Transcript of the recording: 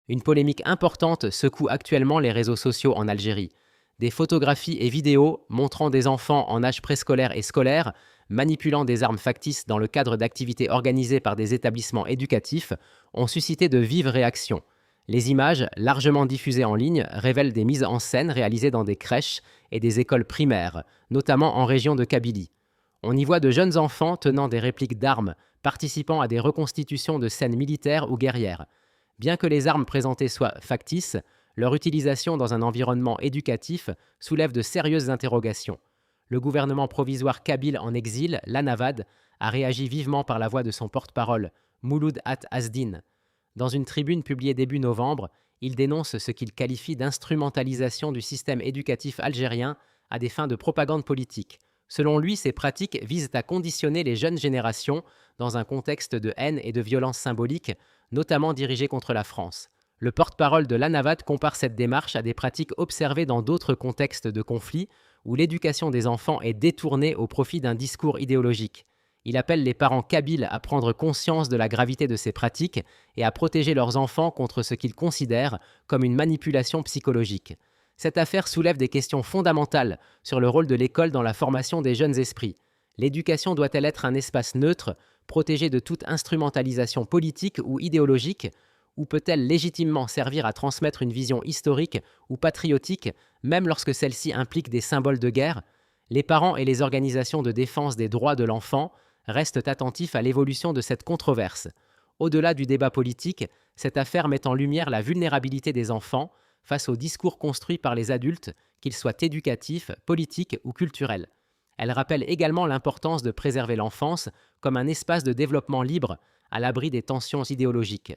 Une polémique importante secoue actuellement les réseaux sociaux en Algérie. Des photographies et vidéos montrant des enfants en âge préscolaire et scolaire manipulant des armes factices dans le cadre d'activités organisées par des établissements éducatifs ont suscité de vives réactions. Les images, largement diffusées en ligne, révèlent des mises en scène réalisées dans des crèches et des écoles primaires, notamment en région de Kabylie. On y voit de jeunes enfants tenant des répliques d'armes, participant à des reconstitutions de scènes militaires ou guerrières. Bien que les armes présentées soient factices, leur utilisation dans un environnement éducatif soulève de sérieuses interrogations. Le gouvernement provisoire kabyle en exil, l'Anavad, a réagi vivement par la voix de son porte-parole, Mouloud At-Azdin. Dans une tribune publiée début novembre, il dénonce ce qu'il qualifie d'instrumentalisation du système éducatif algérien à des fins de propagande politique. Selon lui, ces pratiques visent à conditionner les jeunes générations dans un contexte de haine et de violence symbolique, notamment dirigée contre la France. Le porte-parole de l'Anavad compare cette démarche à des pratiques observées dans d'autres contextes de conflit où l'éducation des enfants est détournée au profit d'un discours idéologique. Il appelle les parents kabyles à prendre conscience de la gravité de ces pratiques et à protéger leurs enfants contre ce qu'ils considèrent comme une manipulation psychologique. Cette affaire soulève des questions fondamentales sur le rôle de l'école dans la formation des jeunes esprits. L'éducation doit-elle être un espace neutre, protégé de toute instrumentalisation politique ou idéologique, ou peut-elle légitimement servir à transmettre une vision historique ou patriotique, même lorsque celle-ci implique des symboles de guerre? Les parents et les organisations de défense des droits de l'enfant restent attentifs à l'évolution de cette controverse. Au-delà du débat politique, cette affaire met en lumière la vulnérabilité des enfants face aux discours construits par les adultes, qu'ils soient éducatifs, politiques ou culturels. Elle rappelle également l'importance de préserver l'enfance comme un espace de développement libre, à l'abri des tensions idéologiques.